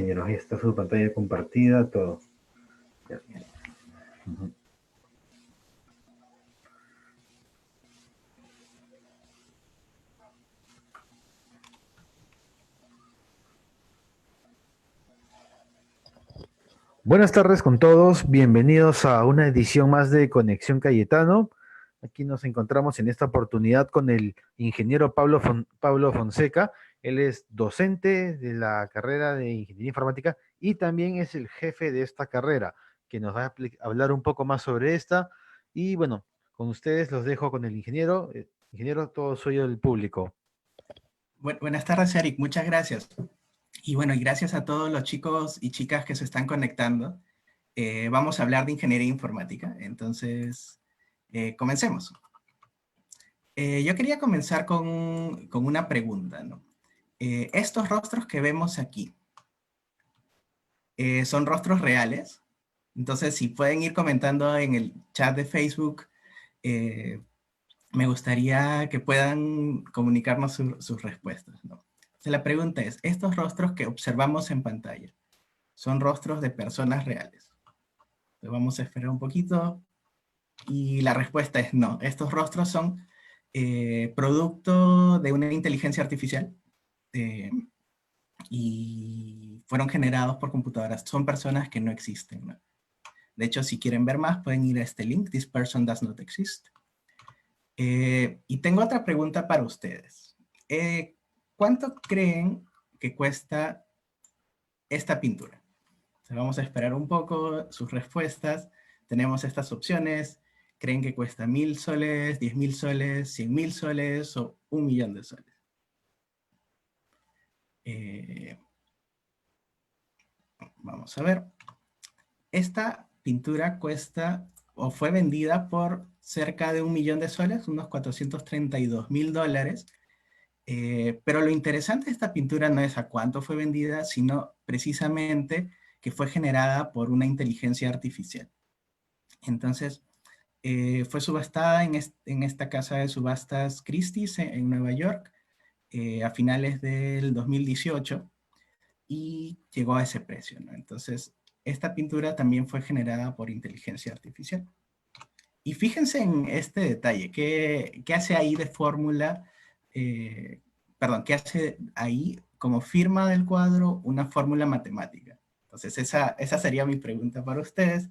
ingeniero. Ahí está su pantalla compartida, todo. Ya. Ujú. Buenas tardes con todos, bienvenidos a una edición más de Conexión Cayetano. Aquí nos encontramos en esta oportunidad con el ingeniero Pablo Fonseca. Él es docente de la carrera de Ingeniería Informática y también es el jefe de esta carrera, que nos va a hablar un poco más sobre esta. Y bueno, con ustedes los dejo con el ingeniero. Ingeniero, todo suyo del público. Buenas tardes, Eric. Muchas gracias. Y bueno, y gracias a todos los chicos y chicas que se están conectando. Vamos a hablar de ingeniería informática. Entonces, comencemos. Yo quería comenzar con una pregunta, ¿no? Estos rostros que vemos aquí, ¿son rostros reales? Entonces, si pueden ir comentando en el chat de Facebook, me gustaría que puedan comunicarnos sus respuestas, ¿no? Entonces, la pregunta es, ¿estos rostros que observamos en pantalla son rostros de personas reales? Entonces, vamos a esperar un poquito. Y la respuesta es no. Estos rostros son producto de una inteligencia artificial eh, y fueron generados por computadoras. Son personas que no existen, ¿no? De hecho, si quieren ver más, pueden ir a este link, This person does not exist. Y tengo otra pregunta para ustedes. ¿Cuánto creen que cuesta esta pintura? Entonces, vamos a esperar un poco sus respuestas. Tenemos estas opciones. ¿Creen que cuesta 1.000 soles, 10.000 soles, 100.000 soles o 1.000.000 de soles? Vamos a ver. Esta pintura cuesta o fue vendida por cerca de 1.000.000 de soles, unos 432.000 dólares. Pero lo interesante de esta pintura no es a cuánto fue vendida, sino precisamente que fue generada por una inteligencia artificial. Entonces, fue subastada en esta casa de subastas Christie's en Nueva York a finales del 2018 y llegó a ese precio, ¿no? Entonces, esta pintura también fue generada por inteligencia artificial. Y fíjense en este detalle, ¿qué hace ahí de fórmula? ¿Qué hace ahí como firma del cuadro una fórmula matemática? Entonces, esa sería mi pregunta para ustedes.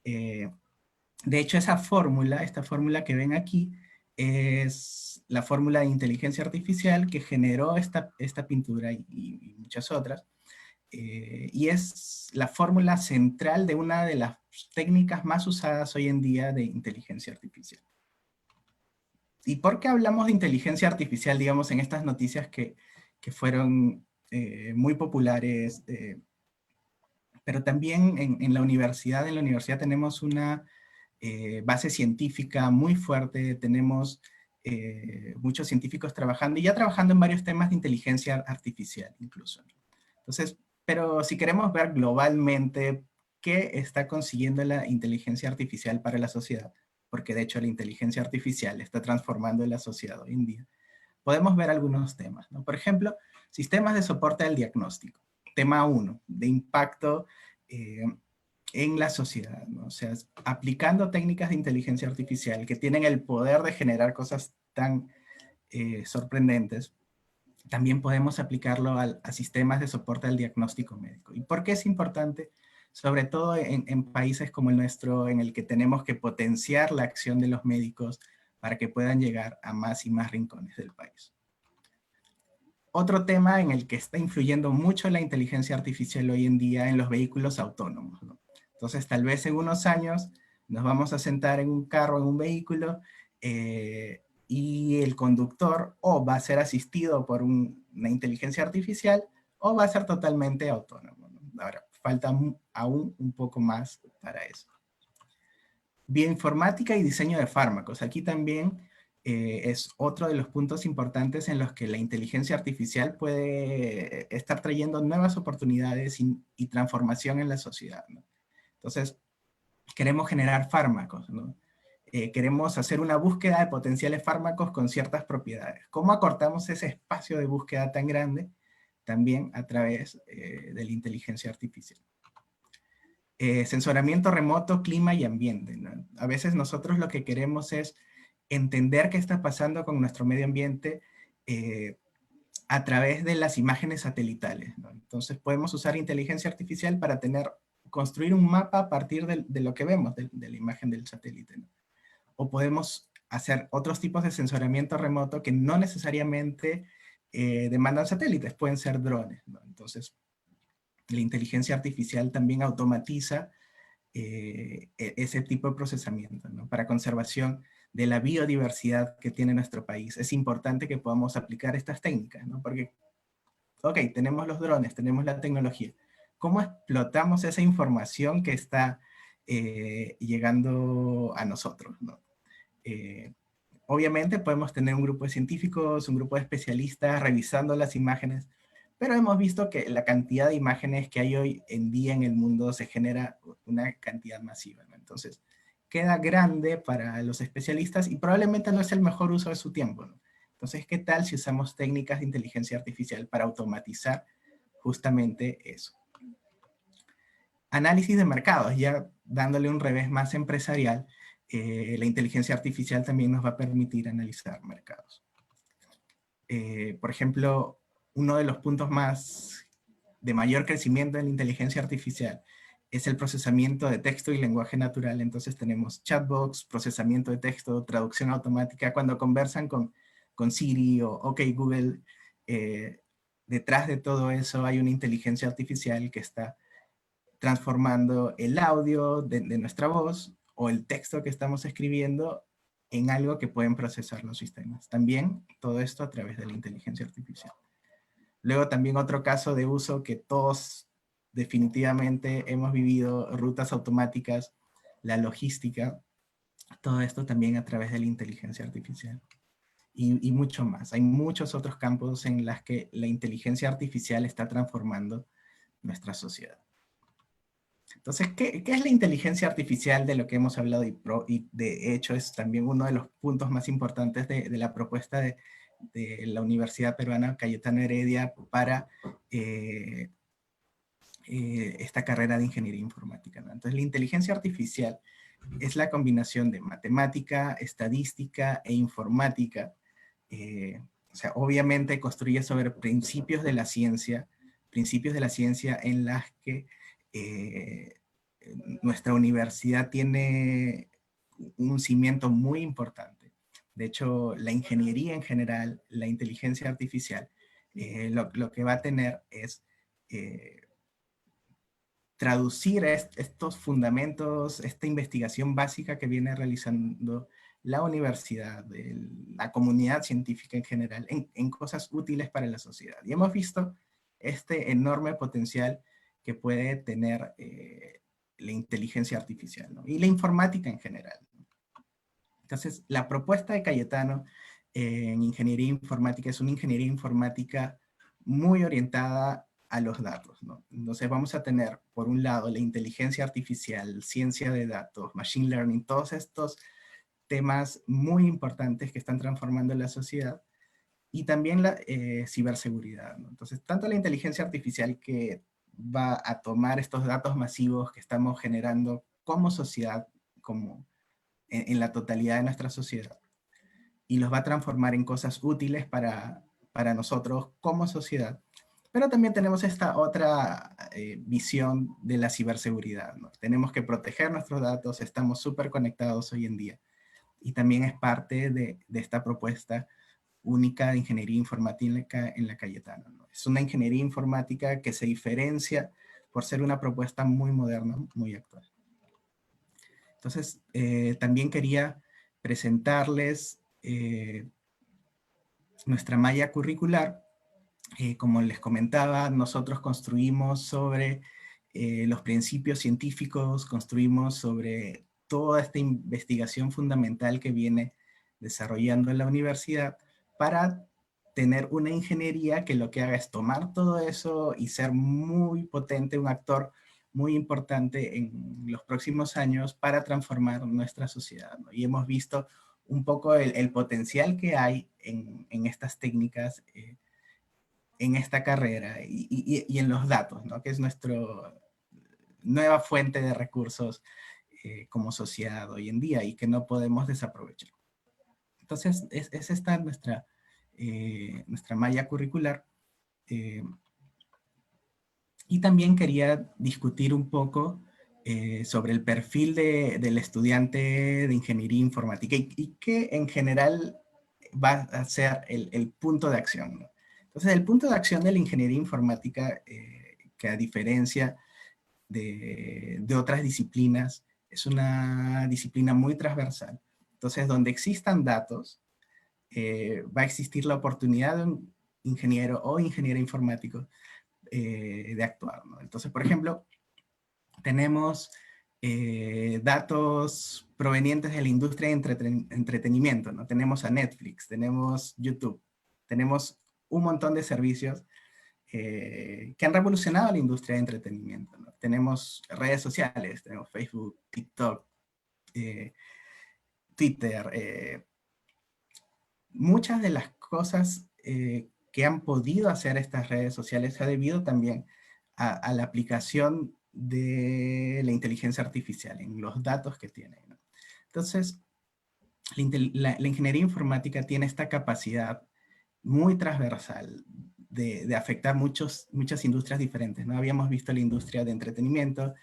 De hecho, esta fórmula que ven aquí, es la fórmula de inteligencia artificial que generó esta pintura y muchas otras. Y es la fórmula central de una de las técnicas más usadas hoy en día de inteligencia artificial. ¿Y por qué hablamos de inteligencia artificial, digamos, en estas noticias que fueron muy populares? Pero también en la universidad tenemos una base científica muy fuerte, tenemos muchos científicos trabajando, y ya trabajando en varios temas de inteligencia artificial incluso. Entonces, pero si queremos ver globalmente qué está consiguiendo la inteligencia artificial para la sociedad, porque de hecho la inteligencia artificial está transformando la sociedad hoy en día, podemos ver algunos temas, ¿no? Por ejemplo, sistemas de soporte al diagnóstico. Tema 1, de impacto en la sociedad, ¿no? O sea, aplicando técnicas de inteligencia artificial que tienen el poder de generar cosas tan sorprendentes, también podemos aplicarlo a sistemas de soporte al diagnóstico médico. ¿Y por qué es importante? Sobre todo en países como el nuestro, en el que tenemos que potenciar la acción de los médicos para que puedan llegar a más y más rincones del país. Otro tema en el que está influyendo mucho la inteligencia artificial hoy en día en los vehículos autónomos, ¿no? Entonces, tal vez en unos años nos vamos a sentar en un carro, en un vehículo, y el conductor o va a ser asistido por una inteligencia artificial o va a ser totalmente autónomo, ¿no? Ahora, falta aún un poco más para eso. Bioinformática y diseño de fármacos. Aquí también es otro de los puntos importantes en los que la inteligencia artificial puede estar trayendo nuevas oportunidades y transformación en la sociedad, ¿no? Entonces, queremos generar fármacos, ¿no? Queremos hacer una búsqueda de potenciales fármacos con ciertas propiedades. ¿Cómo acortamos ese espacio de búsqueda tan grande también a través de la inteligencia artificial. Sensoramiento remoto, clima y ambiente, ¿no? A veces nosotros lo que queremos es entender qué está pasando con nuestro medio ambiente a través de las imágenes satelitales, ¿no? Entonces podemos usar inteligencia artificial para construir un mapa a partir de lo que vemos, de la imagen del satélite, ¿no? O podemos hacer otros tipos de sensoramiento remoto que no necesariamente demandan satélites, pueden ser drones, ¿no? Entonces, la inteligencia artificial también automatiza ese tipo de procesamiento, ¿no? Para conservación de la biodiversidad que tiene nuestro país. Es importante que podamos aplicar estas técnicas, ¿no? Porque, ok, tenemos los drones, tenemos la tecnología. ¿Cómo explotamos esa información que está llegando a nosotros, ¿no? Obviamente podemos tener un grupo de científicos, un grupo de especialistas revisando las imágenes, pero hemos visto que la cantidad de imágenes que hay hoy en día en el mundo se genera una cantidad masiva, ¿no? Entonces, queda grande para los especialistas y probablemente no es el mejor uso de su tiempo, ¿no? Entonces, ¿qué tal si usamos técnicas de inteligencia artificial para automatizar justamente eso? Análisis de mercados, ya dándole un revés más empresarial, la inteligencia artificial también nos va a permitir analizar mercados. Por ejemplo, uno de los puntos más de mayor crecimiento en la inteligencia artificial es el procesamiento de texto y lenguaje natural. Entonces tenemos chatbots, procesamiento de texto, traducción automática. Cuando conversan con Siri o OK Google, detrás de todo eso hay una inteligencia artificial que está transformando el audio de nuestra voz o el texto que estamos escribiendo en algo que pueden procesar los sistemas. También todo esto a través de la inteligencia artificial. Luego también otro caso de uso que todos definitivamente hemos vivido, rutas automáticas, la logística, todo esto también a través de la inteligencia artificial. Y mucho más. Hay muchos otros campos en los que la inteligencia artificial está transformando nuestra sociedad. Entonces, ¿qué es la inteligencia artificial de lo que hemos hablado? Y de hecho es también uno de los puntos más importantes de la propuesta de la Universidad Peruana Cayetano Heredia para esta carrera de ingeniería informática, ¿no? Entonces, la inteligencia artificial es la combinación de matemática, estadística e informática. O sea, obviamente construye sobre principios de la ciencia en las que nuestra universidad tiene un cimiento muy importante. De hecho, la ingeniería en general, la inteligencia artificial, lo que va a tener es traducir estos fundamentos, esta investigación básica que viene realizando la universidad, la comunidad científica en general, en cosas útiles para la sociedad. Y hemos visto este enorme potencial que puede tener la inteligencia artificial, ¿no? Y la informática en general. Entonces, la propuesta de Cayetano en ingeniería informática es una ingeniería informática muy orientada a los datos, ¿no? Entonces vamos a tener, por un lado, la inteligencia artificial, ciencia de datos, machine learning, todos estos temas muy importantes que están transformando la sociedad, y también la ciberseguridad, ¿no? Entonces, tanto la inteligencia artificial que va a tomar estos datos masivos que estamos generando como sociedad, como en la totalidad de nuestra sociedad, y los va a transformar en cosas útiles para nosotros como sociedad. Pero también tenemos esta otra visión de la ciberseguridad, ¿no? Tenemos que proteger nuestros datos, estamos súper conectados hoy en día. Y también es parte de esta propuesta única de ingeniería informática en la Cayetano, ¿no? Es una ingeniería informática que se diferencia por ser una propuesta muy moderna, muy actual. Entonces, también quería presentarles nuestra malla curricular. Como les comentaba, nosotros construimos sobre los principios científicos, construimos sobre toda esta investigación fundamental que viene desarrollando en la universidad para tener una ingeniería que lo que haga es tomar todo eso y ser muy potente, un actor muy importante en los próximos años para transformar nuestra sociedad, ¿no? Y hemos visto un poco el potencial que hay en estas técnicas en esta carrera y en los datos, ¿no? Que es nuestra nueva fuente de recursos como sociedad hoy en día y que no podemos desaprovechar. Entonces, es esta nuestra malla curricular. Eh, y también quería discutir un poco sobre el perfil del estudiante de ingeniería informática y qué en general va a ser el punto de acción, ¿no? Entonces, el punto de acción de la ingeniería informática, que a diferencia de otras disciplinas, es una disciplina muy transversal. Entonces, donde existan datos, va a existir la oportunidad de un ingeniero o ingeniero informático de actuar, ¿no? Entonces, por ejemplo, tenemos datos provenientes de la industria de entretenimiento, ¿no? Tenemos a Netflix, tenemos YouTube, tenemos un montón de servicios que han revolucionado la industria de entretenimiento, ¿no? Tenemos redes sociales, tenemos Facebook, TikTok, eh, Twitter, muchas de las cosas que han podido hacer estas redes sociales se ha debido también a la aplicación de la inteligencia artificial en los datos que tiene, ¿no? Entonces, la ingeniería informática tiene esta capacidad muy transversal de afectar muchas industrias diferentes, ¿no? Habíamos visto la industria de entretenimiento,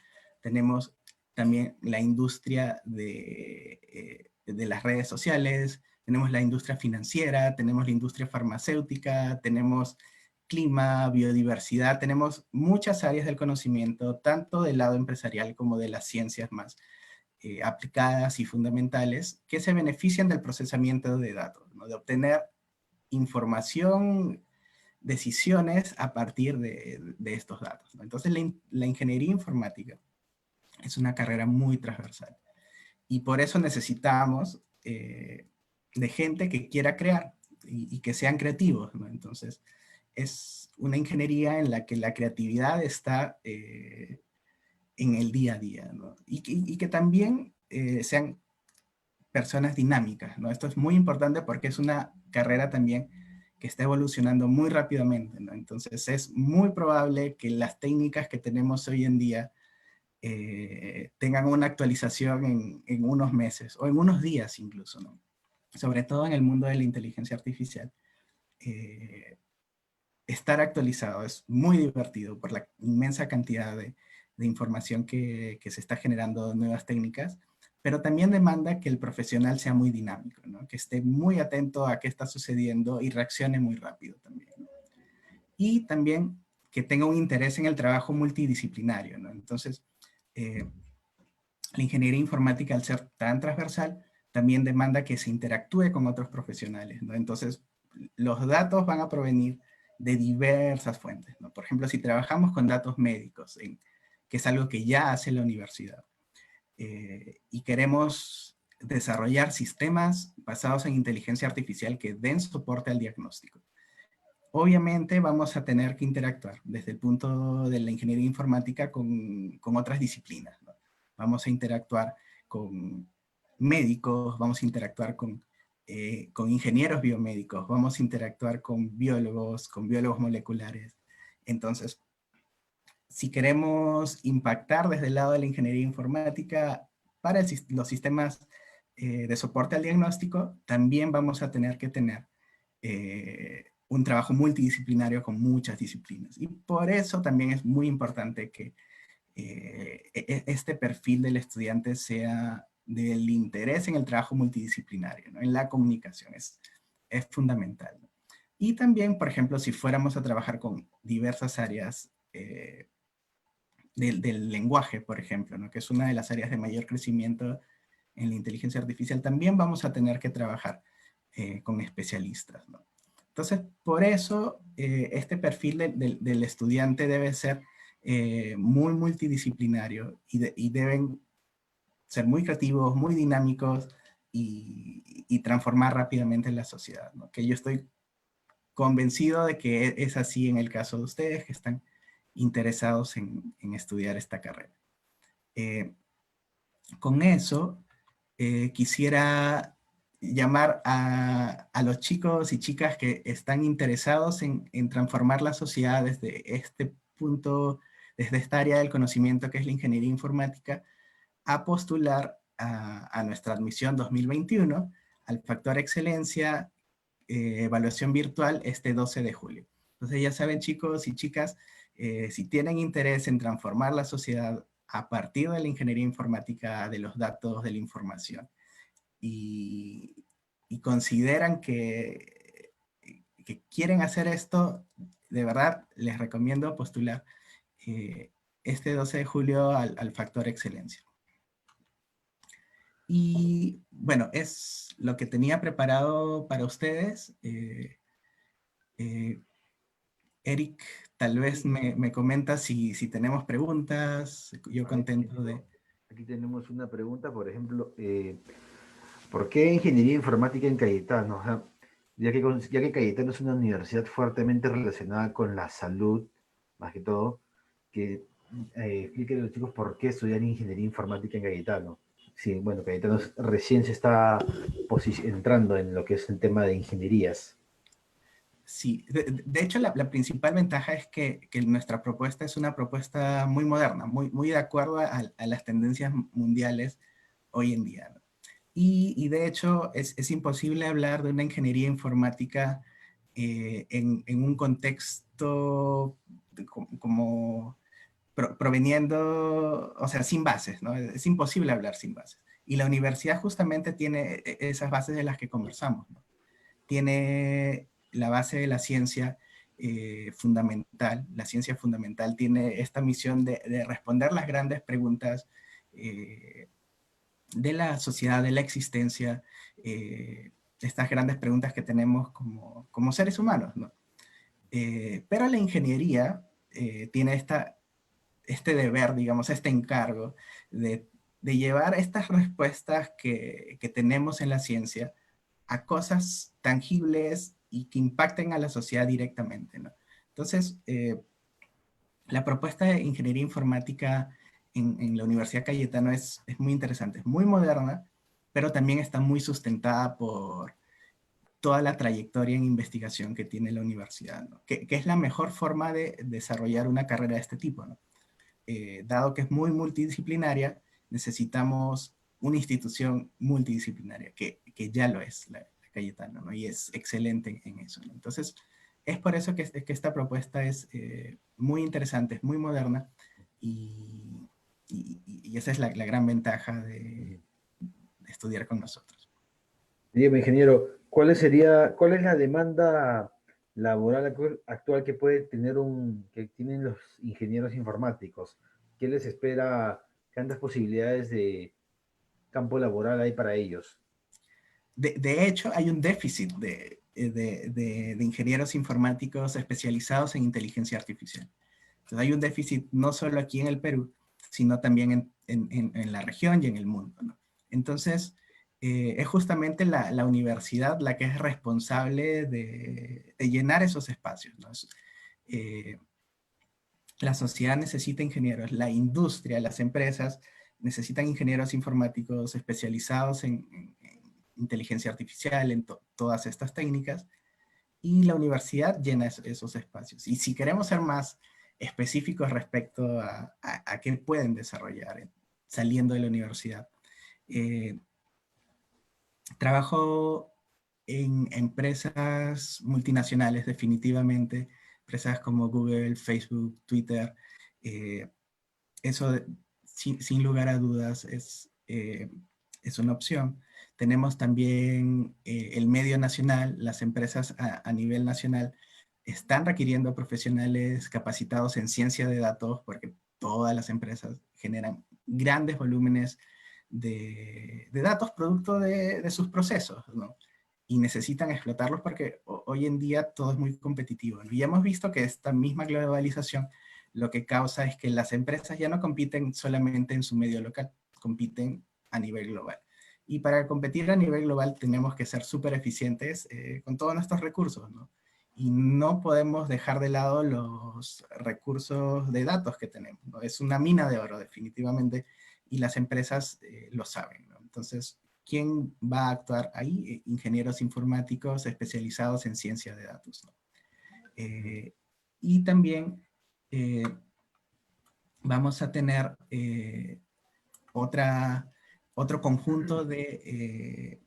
tenemos también la industria de las redes sociales, tenemos la industria financiera, tenemos la industria farmacéutica, tenemos clima, biodiversidad, tenemos muchas áreas del conocimiento, tanto del lado empresarial como de las ciencias más aplicadas y fundamentales, que se benefician del procesamiento de datos, ¿no? De obtener información, decisiones a partir de estos datos, ¿no? Entonces la ingeniería informática es una carrera muy transversal y por eso necesitamos de gente que quiera crear y que sean creativos, ¿no? Entonces es una ingeniería en la que la creatividad está en el día a día, ¿no? Y que también sean personas dinámicas, ¿no? Esto es muy importante porque es una carrera también que está evolucionando muy rápidamente, ¿no? Entonces es muy probable que las técnicas que tenemos hoy en día tengan una actualización en unos meses o en unos días incluso, ¿no? Sobre todo en el mundo de la inteligencia artificial. Eh, Estar actualizado es muy divertido por la inmensa cantidad de información que se está generando de nuevas técnicas, pero también demanda que el profesional sea muy dinámico, ¿no? Que esté muy atento a qué está sucediendo y reaccione muy rápido también, ¿no? Y también que tenga un interés en el trabajo multidisciplinario, ¿no? Entonces, eh, la ingeniería informática, al ser tan transversal, también demanda que se interactúe con otros profesionales, ¿no? Entonces, los datos van a provenir de diversas fuentes, ¿no? Por ejemplo, si trabajamos con datos médicos, que es algo que ya hace la universidad, y queremos desarrollar sistemas basados en inteligencia artificial que den soporte al diagnóstico. Obviamente vamos a tener que interactuar desde el punto de la ingeniería informática con otras disciplinas, ¿no? Vamos a interactuar con médicos, vamos a interactuar con ingenieros biomédicos, vamos a interactuar con biólogos moleculares. Entonces, si queremos impactar desde el lado de la ingeniería informática para los sistemas de soporte al diagnóstico, también vamos a tener que tener un trabajo multidisciplinario con muchas disciplinas. Y por eso también es muy importante que este perfil del estudiante sea del interés en el trabajo multidisciplinario, ¿no? En la comunicación, es fundamental, ¿no? Y también, por ejemplo, si fuéramos a trabajar con diversas áreas del lenguaje, por ejemplo, ¿no? Que es una de las áreas de mayor crecimiento en la inteligencia artificial, también vamos a tener que trabajar con especialistas, ¿no? Entonces, por eso, este perfil del estudiante debe ser muy multidisciplinario y deben ser muy creativos, muy dinámicos y transformar rápidamente la sociedad, ¿no? Que yo estoy convencido de que es así en el caso de ustedes que están interesados en estudiar esta carrera. Con eso, quisiera llamar a los chicos y chicas que están interesados en transformar la sociedad desde este punto, desde esta área del conocimiento que es la ingeniería informática, a postular a nuestra admisión 2021 al Factor Excelencia Evaluación Virtual este 12 de julio. Entonces ya saben, chicos y chicas, si tienen interés en transformar la sociedad a partir de la ingeniería informática, de los datos, de la información, y, y consideran que quieren hacer esto, de verdad les recomiendo postular eh, este 12 de julio al Factor Excelencia. Y bueno, es lo que tenía preparado para ustedes. Eric, tal vez me comenta si tenemos preguntas. Yo A ver, contento de... aquí tenemos una pregunta, por ejemplo, ¿por qué ingeniería informática en Cayetano? O sea, ya que Cayetano es una universidad fuertemente relacionada con la salud, más que todo, que explique a los chicos por qué estudiar ingeniería informática en Cayetano. Sí, bueno, Cayetano recién se está entrando en lo que es el tema de ingenierías. Sí, de hecho la principal ventaja es que nuestra propuesta es una propuesta muy moderna, muy de acuerdo a las tendencias mundiales hoy en día, ¿no? Y de hecho es imposible hablar de una ingeniería informática en un contexto como proveniendo, o sea, sin bases, ¿no? Es imposible hablar sin bases. Y la universidad justamente tiene esas bases de las que conversamos, ¿no? Tiene la base de la ciencia fundamental. La ciencia fundamental tiene esta misión de responder las grandes preguntas de la sociedad, de la existencia, estas grandes preguntas que tenemos como seres humanos, ¿no? Pero la ingeniería tiene este deber, digamos, este encargo de llevar estas respuestas que tenemos en la ciencia a cosas tangibles y que impacten a la sociedad directamente, ¿no? Entonces, la propuesta de ingeniería informática en la Universidad Cayetano es muy interesante, es muy moderna, pero también está muy sustentada por toda la trayectoria en investigación que tiene la universidad, ¿no? Que es la mejor forma de desarrollar una carrera de este tipo, ¿no? Dado que es muy multidisciplinaria, necesitamos una institución multidisciplinaria, que ya lo es la Cayetano, ¿no? Y es excelente en eso, ¿no? Entonces, es por eso que esta propuesta es muy interesante, es muy moderna, y, y esa es la gran ventaja de estudiar con nosotros. Dígame, ingeniero, cuál es la demanda laboral actual que puede tener que tienen los ingenieros informáticos? ¿Qué les espera? ¿Cuántas posibilidades de campo laboral hay para ellos? De hecho, hay un déficit de ingenieros informáticos especializados en inteligencia artificial. Entonces, hay un déficit no solo aquí en el Perú, sino también en la región y en el mundo, ¿no? Entonces, es justamente la universidad la que es responsable de llenar esos espacios, ¿no? Eh, la sociedad necesita ingenieros, la industria, las empresas necesitan ingenieros informáticos especializados en inteligencia artificial, en todas estas técnicas, y la universidad llena esos espacios. Y si queremos ser más específicos respecto a qué pueden desarrollar saliendo de la universidad, eh, trabajo en empresas multinacionales definitivamente, empresas como Google, Facebook, Twitter. eh, Eso sin lugar a dudas es una opción. Tenemos también el medio nacional, las empresas a nivel nacional están requiriendo profesionales capacitados en ciencia de datos porque todas las empresas generan grandes volúmenes de datos producto de sus procesos, ¿no? Y necesitan explotarlos porque hoy en día todo es muy competitivo, ¿no? Y hemos visto que esta misma globalización lo que causa es que las empresas ya no compiten solamente en su medio local, compiten a nivel global. Y para competir a nivel global tenemos que ser súper eficientes con todos nuestros recursos, ¿no? Y no podemos dejar de lado los recursos de datos que tenemos, ¿no? Es una mina de oro definitivamente y las empresas lo saben, ¿no? Entonces, ¿quién va a actuar ahí? Ingenieros informáticos especializados en ciencia de datos, ¿no? Y también eh, vamos a tener otro conjunto de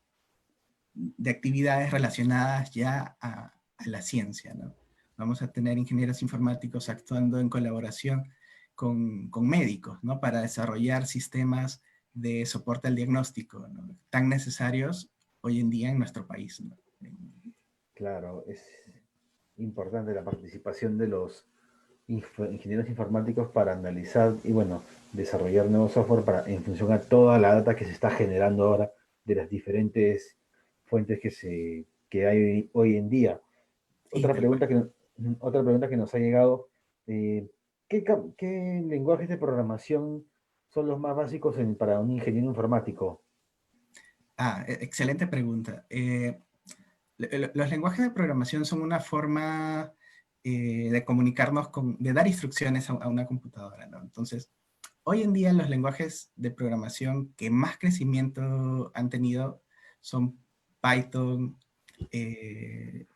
actividades relacionadas ya a la ciencia, ¿no? Vamos a tener ingenieros informáticos actuando en colaboración con médicos, ¿no? Para desarrollar sistemas de soporte al diagnóstico, ¿no? Tan necesarios hoy en día en nuestro país, ¿no? Claro, es importante la participación de los ingenieros informáticos para analizar y, bueno, desarrollar nuevo software para, en función a toda la data que se está generando ahora de las diferentes fuentes que hay hoy en día. Sí, Otra tal cual. pregunta otra pregunta que nos ha llegado, eh, ¿qué lenguajes de programación son los más básicos para un ingeniero informático? Excelente pregunta. Los lenguajes de programación son una forma de comunicarnos de dar instrucciones a una computadora, ¿no? Entonces, hoy en día los lenguajes de programación que más crecimiento han tenido son Python,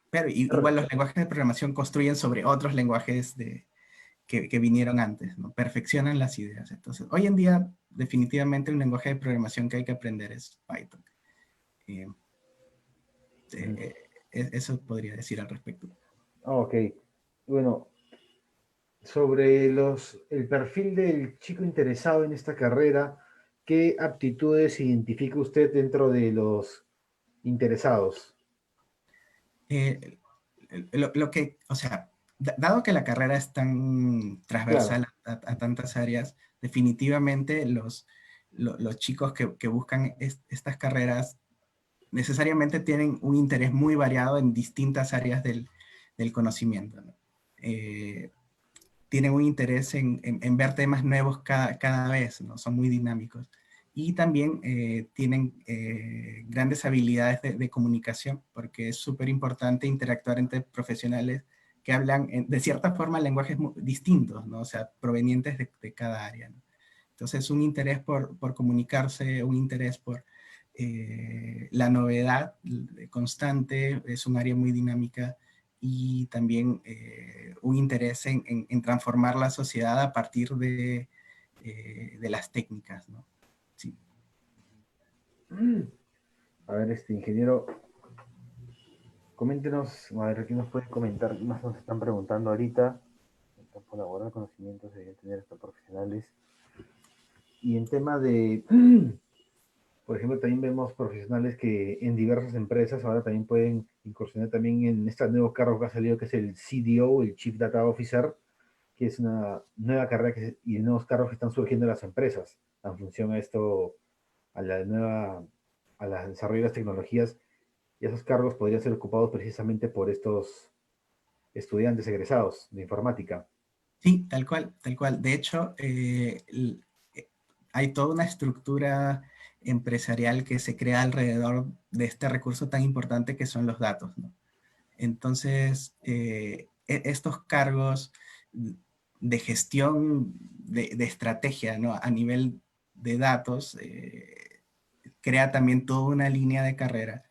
pero igual los lenguajes de programación construyen sobre otros lenguajes que vinieron antes, ¿no? Perfeccionan las ideas. Entonces, hoy en día definitivamente un lenguaje de programación que hay que aprender es Python. Eh, eh, Eso podría decir al respecto. Ok, bueno, sobre el perfil del chico interesado en esta carrera, ¿qué aptitudes identifica usted dentro de los interesados? Eh, o sea, dado que la carrera es tan Claro, transversal a tantas áreas, definitivamente los chicos que buscan estas carreras necesariamente tienen un interés muy variado en distintas áreas del conocimiento, ¿no? Tienen un interés en ver temas nuevos cada vez, ¿no? Son muy dinámicos. Y también tienen grandes habilidades de comunicación, porque es súper importante interactuar entre profesionales que hablan, de cierta forma, lenguajes distintos, ¿no? O sea, provenientes de cada área, ¿no? Entonces, un interés por comunicarse, un interés por la novedad constante, es un área muy dinámica y también un interés en transformar la sociedad a partir de las técnicas, ¿no? Sí. a ver, este ingeniero, coméntenos, a ver, ¿qué nos puede comentar? Más nos están preguntando ahorita. En campo laboral, conocimientos deben tener estos profesionales. Y en tema de, por ejemplo, también vemos profesionales que en diversas empresas ahora también pueden incursionar también en este nuevo cargo que ha salido, que es el CDO, el Chief Data Officer, que es una nueva carrera y nuevos cargos que están surgiendo en las empresas en función a esto, a la nueva, a la desarrollo de las tecnologías, y esos cargos podrían ser ocupados precisamente por estos estudiantes egresados de informática. Sí, tal cual, tal cual. De hecho, hay toda una estructura empresarial que se crea alrededor de este recurso tan importante que son los datos, ¿no? Entonces, estos cargos de gestión de estrategia, ¿no? A nivel de datos, crea también toda una línea de carrera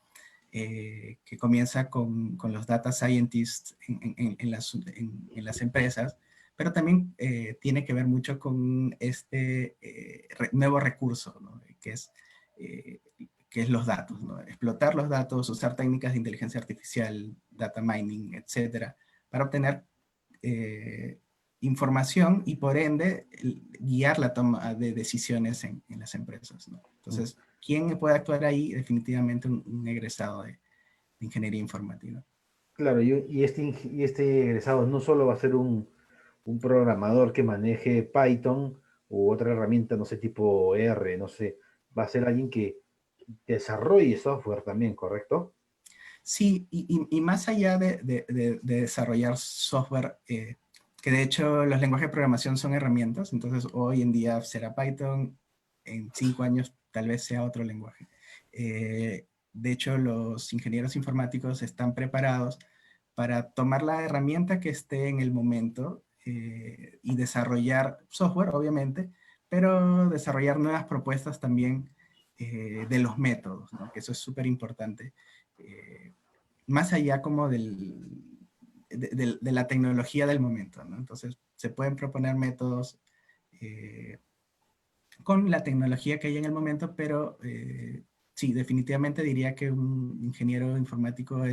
que comienza con los data scientists en las empresas, pero también tiene que ver mucho con este nuevo recurso, ¿no? Eh, que es los datos, ¿no? Explotar los datos, usar técnicas de inteligencia artificial, data mining, etcétera, para obtener eh, información y por ende guiar la toma de decisiones en las empresas, ¿no? Entonces, ¿quién puede actuar ahí? Definitivamente un egresado de ingeniería informática. Claro, y este egresado no solo va a ser un programador que maneje Python u otra herramienta, no sé, tipo R, no sé, va a ser alguien que desarrolle software también, ¿correcto? Sí, y más allá de desarrollar software, que de hecho los lenguajes de programación son herramientas, entonces hoy en día será Python, en 5 años tal vez sea otro lenguaje. De hecho, los ingenieros informáticos están preparados para tomar la herramienta que esté en el momento y desarrollar software, obviamente, pero desarrollar nuevas propuestas también de los métodos, ¿no? Que eso es súper importante. Más allá como de la tecnología del momento, ¿no? Entonces, se pueden proponer métodos con la tecnología que hay en el momento, pero sí, definitivamente diría que un ingeniero informático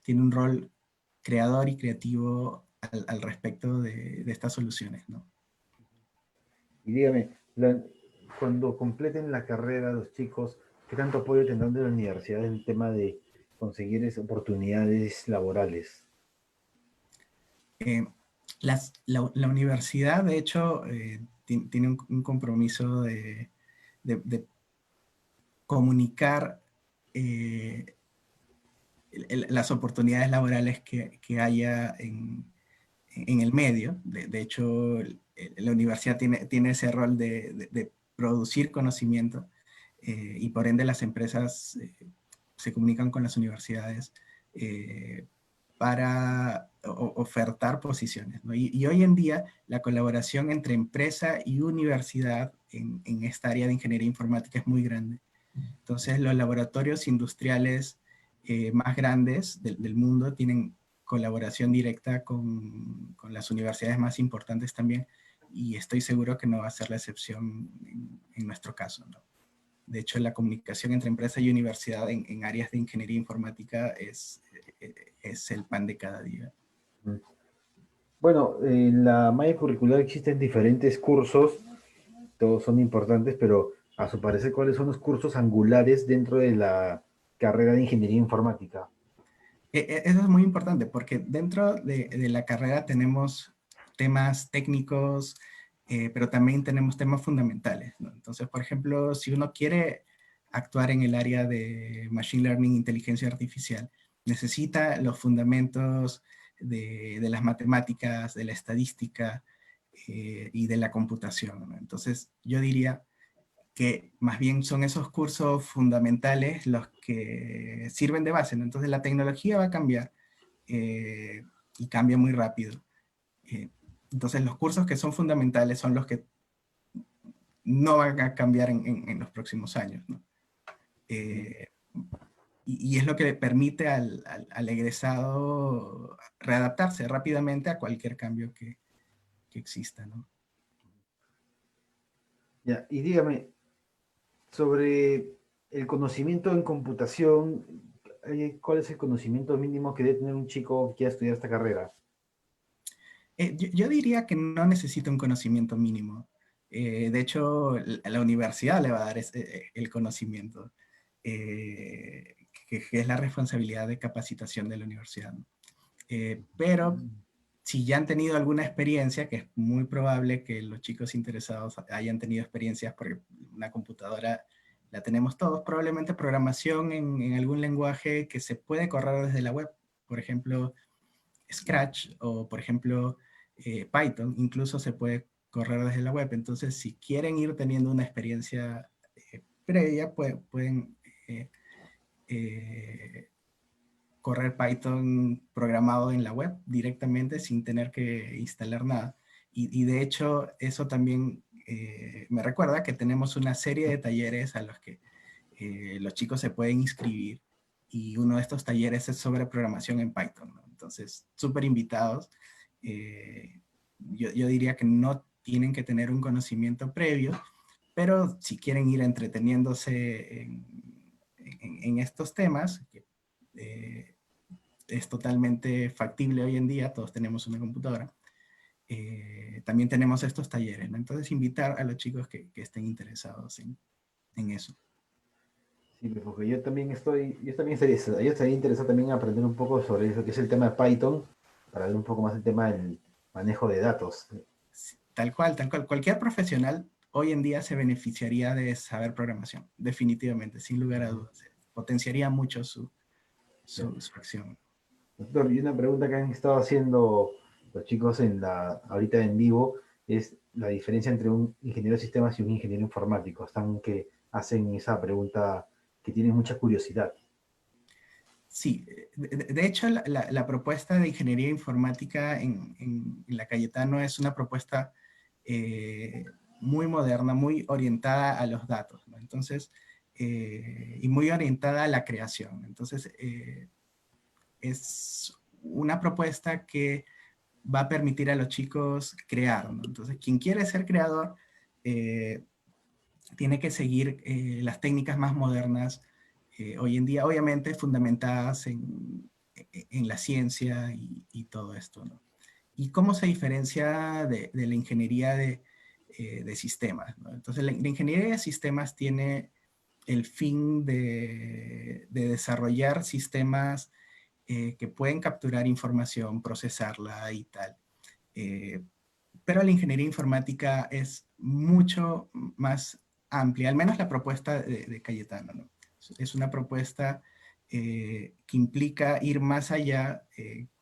tiene un rol creador y creativo al respecto de estas soluciones, ¿no? Y dígame, cuando completen la carrera los chicos, ¿qué tanto apoyo tendrán de la universidad en el tema de conseguir oportunidades laborales? Eh, la universidad, de hecho, tiene un compromiso de comunicar las oportunidades laborales que haya en el medio. De hecho, la universidad tiene ese rol de producir conocimiento y por ende las empresas se comunican con las universidades para ofertar posiciones, ¿no? Y hoy en día la colaboración entre empresa y universidad en esta área de ingeniería informática es muy grande. Entonces los laboratorios industriales más grandes del mundo tienen colaboración directa con las universidades más importantes también, y estoy seguro que no va a ser la excepción en nuestro caso, ¿no? De hecho, la comunicación entre empresa y universidad en áreas de ingeniería informática es el pan de cada día. Bueno, en la malla curricular existen diferentes cursos, todos son importantes, pero a su parecer, ¿cuáles son los cursos angulares dentro de la carrera de ingeniería informática? Eso es muy importante porque dentro de la carrera tenemos temas técnicos, pero también tenemos temas fundamentales, ¿no? Entonces, por ejemplo, si uno quiere actuar en el área de Machine Learning, inteligencia artificial, necesita los fundamentos de las matemáticas, de la estadística y de la computación, ¿no? Entonces, yo diría que más bien son esos cursos fundamentales los que sirven de base, ¿no? Entonces la tecnología va a cambiar y cambia muy rápido. Eh, entonces los cursos que son fundamentales son los que no van a cambiar en los próximos años, ¿no? Eh, y es lo que le permite al egresado readaptarse rápidamente a cualquier cambio que exista, ¿no? Ya, y dígame, sobre el conocimiento en computación, ¿cuál es el conocimiento mínimo que debe tener un chico que quiera estudiar esta carrera? Yo diría que no necesita un conocimiento mínimo. De hecho, la universidad le va a dar el conocimiento, eh, que es la responsabilidad de capacitación de la universidad, ¿no? Pero si ya han tenido alguna experiencia, que es muy probable que los chicos interesados hayan tenido experiencias, porque una computadora la tenemos todos, probablemente programación en algún lenguaje que se puede correr desde la web. Por ejemplo, Scratch o, por ejemplo, Python, incluso se puede correr desde la web. Entonces, si quieren ir teniendo una experiencia previa, pueden eh, correr Python programado en la web directamente sin tener que instalar nada. Y de hecho, eso también me recuerda que tenemos una serie de talleres a los que los chicos se pueden inscribir, y uno de estos talleres es sobre programación en Python, ¿no? Entonces, súper invitados. Yo diría que no tienen que tener un conocimiento previo, pero si quieren ir entreteniéndose en estos temas, que es totalmente factible hoy en día, todos tenemos una computadora, también tenemos estos talleres, ¿no? Entonces, invitar a los chicos que estén interesados en eso. Sí, porque yo estaría interesado también en aprender un poco sobre eso, que es el tema de Python, para ver un poco más el tema del manejo de datos. Tal cual, tal cual. Cualquier profesional hoy en día se beneficiaría de saber programación, definitivamente, sin lugar a dudas. Potenciaría mucho su acción. Doctor, y una pregunta que han estado haciendo los chicos ahorita en vivo es la diferencia entre un ingeniero de sistemas y un ingeniero informático. Están que hacen esa pregunta que tienen mucha curiosidad. Sí, de hecho la propuesta de ingeniería informática en la Cayetano es una propuesta muy moderna, muy orientada a los datos, ¿no? Entonces, y muy orientada a la creación. Entonces, es una propuesta que va a permitir a los chicos crear, ¿no? Entonces, quien quiere ser creador tiene que seguir las técnicas más modernas hoy en día, obviamente fundamentadas en la ciencia y todo esto, ¿no? ¿Y cómo se diferencia de la ingeniería de sistemas, ¿no? Entonces, la ingeniería de sistemas tiene el fin de desarrollar sistemas que pueden capturar información, procesarla y tal. Pero la ingeniería informática es mucho más amplia, al menos la propuesta de Cayetano, ¿no? Es una propuesta que implica ir más allá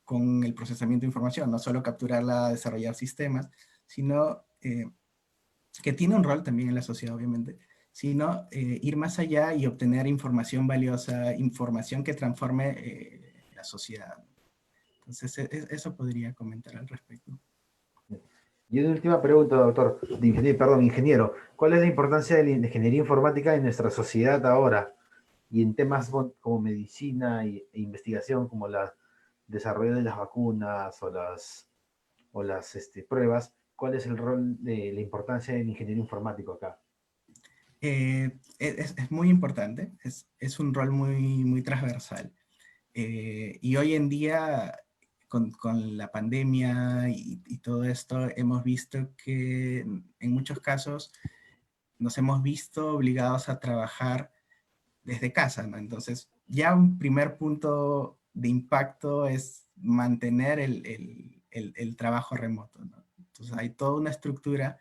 con el procesamiento de información, no solo capturarla, desarrollar sistemas, sino que tiene un rol también en la sociedad, obviamente, sino ir más allá y obtener información valiosa, información que transforme la sociedad. Entonces, eso podría comentar al respecto. Y una última pregunta, doctor, ingeniero. ¿Cuál es la importancia de la ingeniería informática en nuestra sociedad ahora? Y en temas como medicina e investigación, como el desarrollo de las vacunas o las pruebas, ¿cuál es el rol de la importancia del ingeniero informático acá? Es muy importante, es un rol muy transversal. Y hoy en día, con la pandemia y todo esto, hemos visto que en muchos casos nos hemos visto obligados a trabajar desde casa, ¿no? Entonces, ya un primer punto de impacto es mantener el trabajo remoto, ¿no? Entonces, hay toda una estructura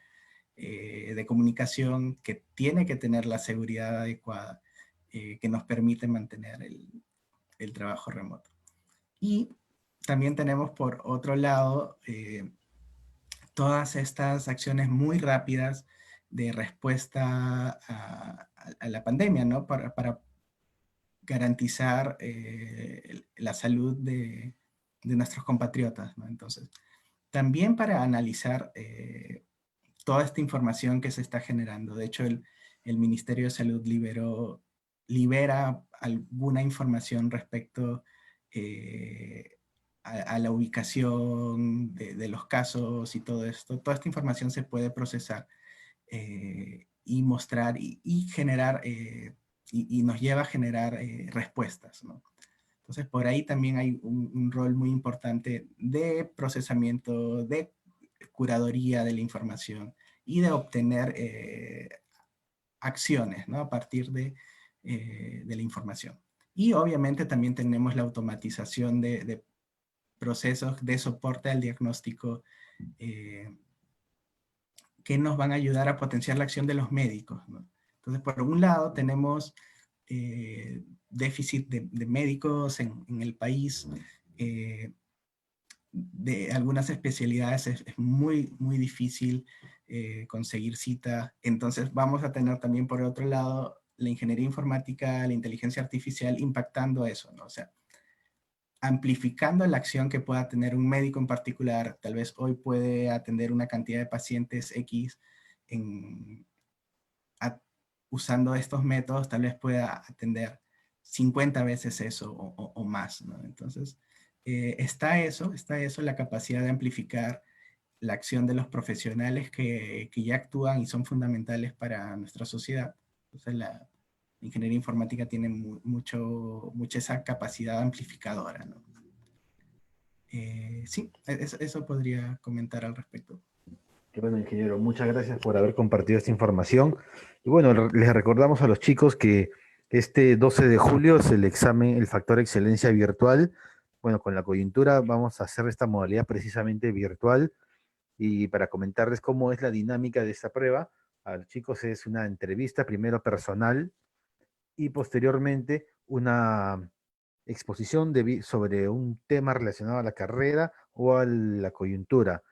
de comunicación que tiene que tener la seguridad adecuada que nos permite mantener el trabajo remoto. Y también tenemos por otro lado todas estas acciones muy rápidas de respuesta a la pandemia, ¿no? Para garantizar la salud de nuestros compatriotas, ¿no? Entonces, también para analizar toda esta información que se está generando. De hecho, el Ministerio de Salud libera alguna información respecto a la ubicación de los casos y todo esto. Toda esta información se puede procesar y mostrar y generar, y nos lleva a generar respuestas, ¿no? Entonces, por ahí también hay un rol muy importante de procesamiento, de curaduría de la información y de obtener acciones, ¿no? A partir de la información. Y obviamente también tenemos la automatización de procesos de soporte al diagnóstico que nos van a ayudar a potenciar la acción de los médicos, ¿no? Entonces, por un lado, tenemos déficit de médicos en el país, de algunas especialidades es muy difícil conseguir cita. Entonces vamos a tener también por otro lado la ingeniería informática, la inteligencia artificial impactando eso, ¿no? O sea, amplificando la acción que pueda tener un médico en particular. Tal vez hoy puede atender una cantidad de pacientes X en, usando estos métodos, tal vez pueda atender 50 veces eso o más, ¿no? Entonces, está eso, la capacidad de amplificar la acción de los profesionales que ya actúan y son fundamentales para nuestra sociedad. Entonces, la ingeniería informática tiene mucha esa capacidad amplificadora, ¿no? Sí, eso podría comentar al respecto. Qué bueno, ingeniero. Muchas gracias por haber compartido esta información. Y bueno, les recordamos a los chicos que este 12 de julio es el examen, el factor excelencia virtual. Bueno, con la coyuntura vamos a hacer esta modalidad precisamente virtual. Y para comentarles cómo es la dinámica de esta prueba, a los chicos es una entrevista primero personal y posteriormente una exposición sobre un tema relacionado a la carrera o a la coyuntura.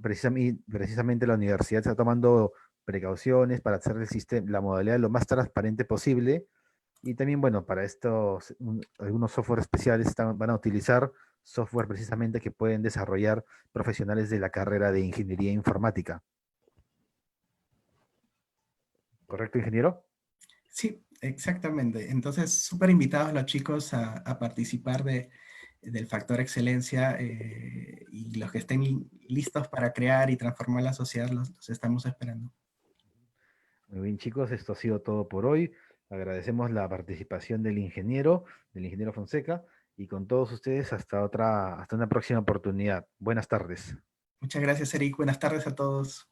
Precisamente la universidad está tomando precauciones para hacer el sistema, la modalidad lo más transparente posible. Y también, bueno, para estos, algunos software especiales van a utilizar software precisamente que pueden desarrollar profesionales de la carrera de ingeniería informática. ¿Correcto, ingeniero? Sí, Exactamente. Entonces, súper invitados los chicos a participar del Factor Excelencia, y los que estén listos para crear y transformar la sociedad los estamos esperando. Muy bien, chicos, esto ha sido todo por hoy. Agradecemos la participación del ingeniero Fonseca, y con todos ustedes hasta una próxima oportunidad. Buenas tardes. Muchas gracias, Eric. Buenas tardes a todos.